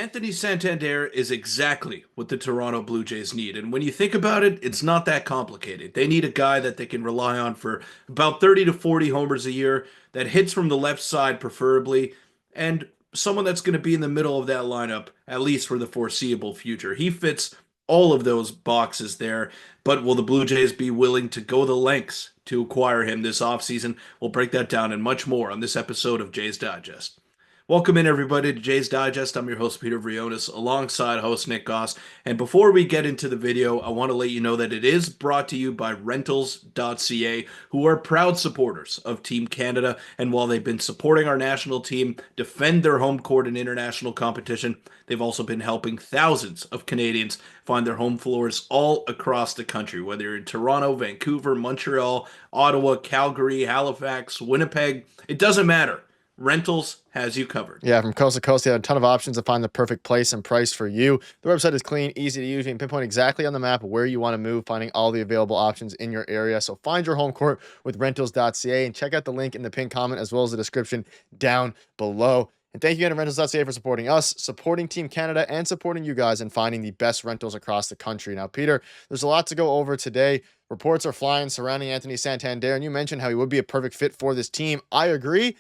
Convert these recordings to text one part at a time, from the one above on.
Anthony Santander is exactly what the Toronto Blue Jays need. And when you think about it, it's not that complicated. They need a guy that they can rely on for about 30 to 40 homers a year, that hits from the left side preferably, and someone that's going to be in the middle of that lineup, at least for the foreseeable future. He fits all of those boxes there, but will the Blue Jays be willing to go the lengths to acquire him this offseason? We'll break that down and much more on this episode of Jays Digest. Welcome in, everybody, to Jay's Digest. I'm your host, Peter Vryonis, alongside host Nick Gosse. And before we get into the video, I want to let you know that it is brought to you by Rentals.ca, who are proud supporters of Team Canada. And while they've been supporting our national team defend their home court in international competition, they've also been helping thousands of Canadians find their home floors all across the country, whether you're in Toronto, Vancouver, Montreal, Ottawa, Calgary, Halifax, Winnipeg. It doesn't matter. Rentals has you covered. Yeah, from coast to coast, they have a ton of options to find the perfect place and price for you. The website is clean, easy to use. You can pinpoint exactly on the map where you want to move, finding all the available options in your area. So find your home court with Rentals.ca and check out the link in the pinned comment as well as the description down below. And thank you again to Rentals.ca for supporting us, supporting Team Canada, and supporting you guys in finding the best rentals across the country. Now, Peter, there's a lot to go over today. Reports are flying surrounding Anthony Santander, and you mentioned how he would be a perfect fit for this team. I agree.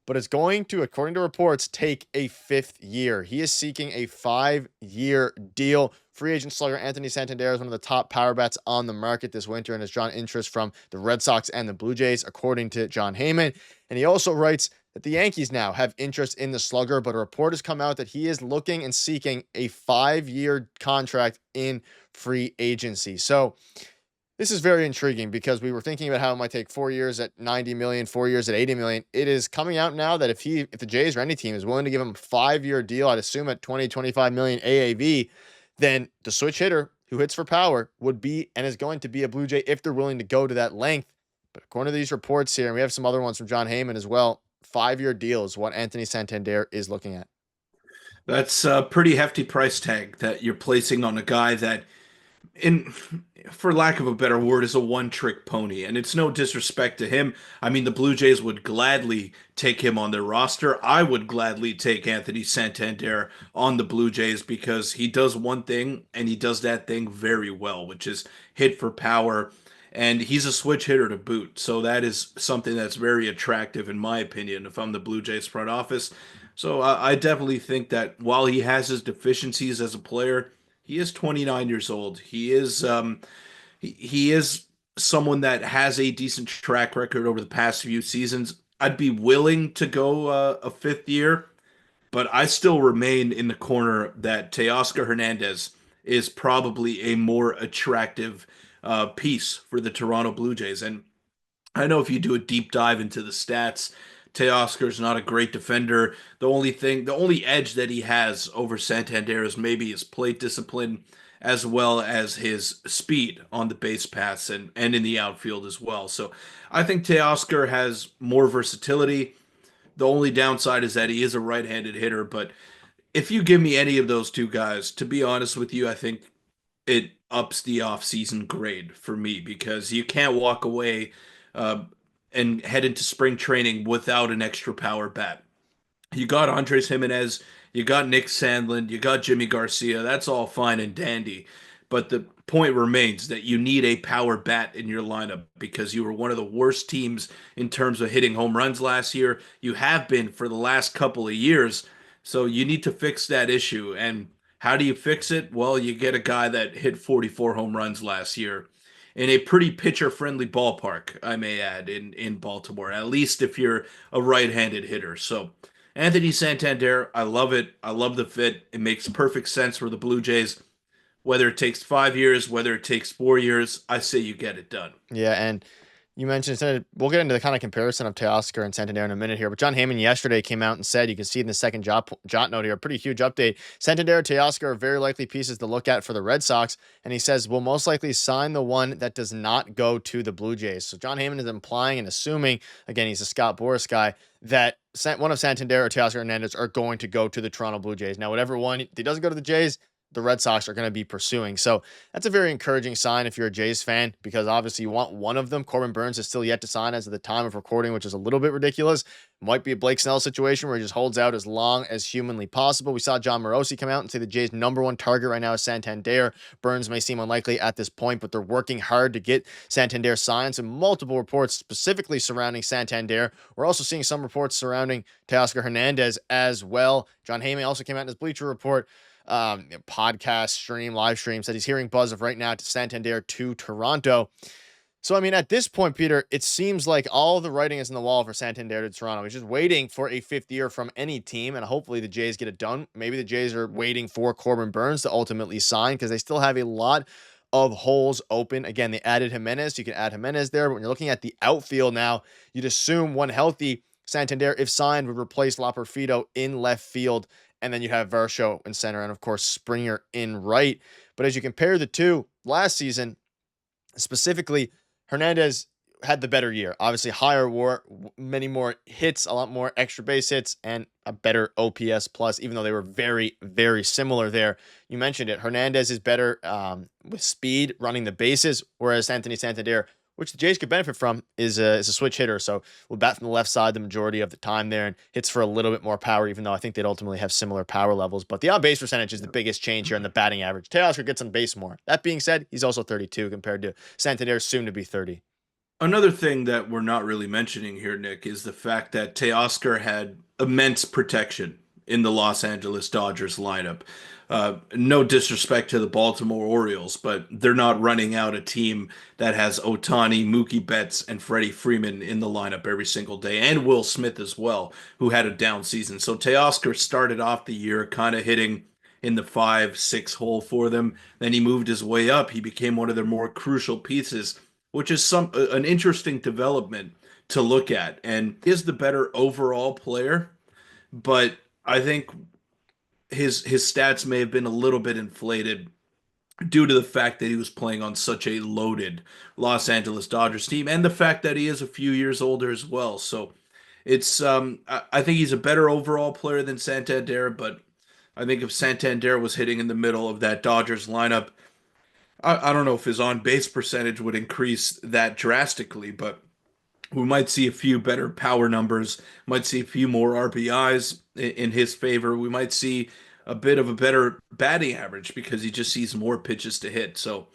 But it's going to, according to reports, take a fifth year. He is seeking a 5-year deal. Free agent slugger Anthony Santander is one of the top power bats on the market this winter and has drawn interest from the Red Sox and the Blue Jays, according to Jon Heyman. And he also writes that the Yankees now have interest in the slugger, but a report has come out that he is looking and seeking a 5-year contract in free agency. So this is very intriguing because we were thinking about how it might take 4 years at 90 million, 4 years at 80 million. It is coming out now that if the Jays or any team is willing to give him a 5-year deal, I'd assume at 20, 25 million AAV, then the switch hitter who hits for power would be and is going to be a Blue Jay if they're willing to go to that length. But according to these reports here, and we have some other ones from Jon Heyman as well, 5-year deal is what Anthony Santander is looking at. That's a pretty hefty price tag that you're placing on a guy that, in for lack of a better word, is a one-trick pony. And it's no disrespect to him. I mean, the Blue Jays would gladly take him on their roster. I would gladly take Anthony Santander on the Blue Jays because he does one thing and he does that thing very well, which is hit for power. And he's a switch hitter to boot. So that is something that's very attractive, in my opinion, if I'm the Blue Jays front office. So I definitely think that while he has his deficiencies as a player, he is 29 years old. He is someone that has a decent track record over the past few seasons. I'd be willing to go a fifth year, but I still remain in the corner that Teoscar Hernandez is probably a more attractive piece for the Toronto Blue Jays. And I know if you do a deep dive into the stats, Teoscar's not a great defender. The only edge that he has over Santander is maybe his plate discipline as well as his speed on the base paths and in the outfield as well. So I think Teoscar has more versatility. The only downside is that he is a right-handed hitter, but if you give me any of those two guys, to be honest with you, I think it ups the offseason grade for me because you can't walk away uh, and head into spring training without an extra power bat. You got Andres Jimenez, you got Nick Sandlin, you got Jimmy Garcia. That's all fine and dandy. But the point remains that you need a power bat in your lineup because you were one of the worst teams in terms of hitting home runs last year. You have been for the last couple of years. So you need to fix that issue. And how do you fix it? Well, you get a guy that hit 44 home runs last year in a pretty pitcher-friendly ballpark, I may add, in Baltimore, at least if you're a right-handed hitter. So Anthony Santander, I love it. I love the fit. It makes perfect sense for the Blue Jays. Whether it takes 5 years, whether it takes 4 years, I say you get it done. Yeah, and you mentioned, we'll get into the kind of comparison of Teoscar and Santander in a minute here, but Jon Heyman yesterday came out and said, you can see in the second jot note here, a pretty huge update. Santander and Teoscar are very likely pieces to look at for the Red Sox, and he says, we'll most likely sign the one that does not go to the Blue Jays. So Jon Heyman is implying and assuming, again, he's a Scott Boras guy, that one of Santander or Teoscar Hernandez are going to go to the Toronto Blue Jays. Now, whatever one, if he doesn't go to the Jays, the Red Sox are going to be pursuing. So that's a very encouraging sign if you're a Jays fan, because obviously you want one of them. Corbin Burns is still yet to sign as of the time of recording, which is a little bit ridiculous. Might be a Blake Snell situation where he just holds out as long as humanly possible. We saw John Morosi come out and say the Jays' #1 target right now is Santander. Burns may seem unlikely at this point, but they're working hard to get Santander signed. So multiple reports specifically surrounding Santander. We're also seeing some reports surrounding Teoscar Hernandez as well. John Heyman also came out in his Bleacher Report podcast stream, live stream, said he's hearing buzz of right now to Santander to Toronto. So, I mean, at this point, Peter, it seems like all the writing is on the wall for Santander to Toronto. He's just waiting for a 5th year from any team, and hopefully the Jays get it done. Maybe the Jays are waiting for Corbin Burns to ultimately sign because they still have a lot of holes open. Again, they added Jimenez. You can add Jimenez there, but when you're looking at the outfield now, you'd assume one healthy Santander, if signed, would replace Laperfido in left field, and then you have Varsho in center, and of course Springer in right. But as you compare the two last season, specifically, Hernandez had the better year. Obviously, higher WAR, many more hits, a lot more extra base hits, and a better OPS plus, even though they were very, very similar there. You mentioned it. Hernandez is better with speed, running the bases, whereas Anthony Santander, which the Jays could benefit from, is a switch hitter. So we'll bat from the left side the majority of the time there and hits for a little bit more power, even though I think they'd ultimately have similar power levels. But the on-base percentage is the biggest change here in the batting average. Teoscar gets on base more. That being said, he's also 32 compared to Santander's soon to be 30. Another thing that we're not really mentioning here, Nick, is the fact that Teoscar had immense protection in the Los Angeles Dodgers lineup. No disrespect to the Baltimore Orioles, but they're not running out a team that has Ohtani, Mookie Betts, and Freddie Freeman in the lineup every single day, and Will Smith as well, who had a down season. So Teoscar started off the year kind of hitting in the 5-6 hole for them. Then he moved his way up. He became one of their more crucial pieces, which is an interesting development to look at. And is the better overall player, but I think his stats may have been a little bit inflated due to the fact that he was playing on such a loaded Los Angeles Dodgers team and the fact that he is a few years older as well. So it's I think he's a better overall player than Santander, but I think if Santander was hitting in the middle of that Dodgers lineup, I don't know if his on base percentage would increase that drastically, but we might see a few better power numbers, might see a few more RBIs in his favor. We might see a bit of a better batting average because he just sees more pitches to hit. So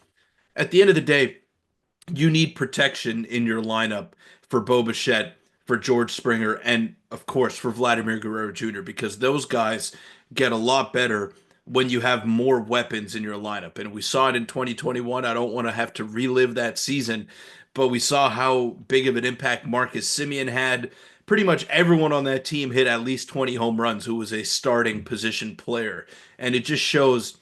at the end of the day, you need protection in your lineup for Bo Bichette, for George Springer, and of course for Vladimir Guerrero Jr. because those guys get a lot better when you have more weapons in your lineup. And we saw it in 2021. I don't want to have to relive that season, but we saw how big of an impact Marcus Semien had. Pretty much everyone on that team hit at least 20 home runs who was a starting position player. And it just shows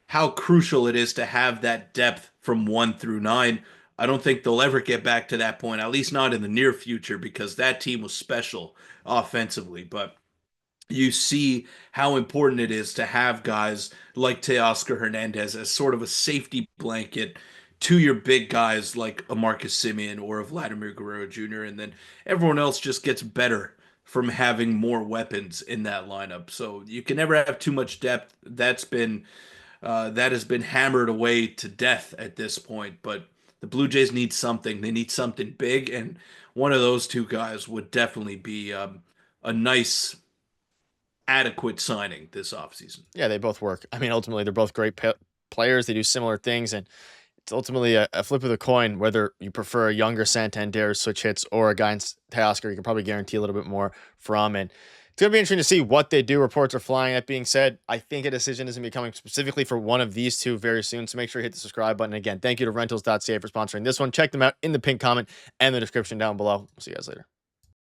how crucial it is to have that depth from 1 through 9. I don't think they'll ever get back to that point, at least not in the near future, because that team was special offensively. But you see how important it is to have guys like Teoscar Hernandez as sort of a safety blanket to your big guys like a Marcus Semien or a Vladimir Guerrero Jr. And then everyone else just gets better from having more weapons in that lineup. So you can never have too much depth. That has been hammered away to death at this point. But the Blue Jays need something. They need something big, and one of those two guys would definitely be a nice adequate signing this offseason. Yeah, they both work. I mean, ultimately, they're both great players. They do similar things, and it's ultimately a flip of the coin whether you prefer a younger Santander switch hits or a guy in Teoscar you can probably guarantee a little bit more from. And it's going to be interesting to see what they do. Reports are flying. That being said, I think a decision is going to be coming specifically for one of these two very soon. So make sure you hit the subscribe button. Again, thank you to rentals.ca for sponsoring this one. Check them out in the pinned comment and the description down below. We'll see you guys later.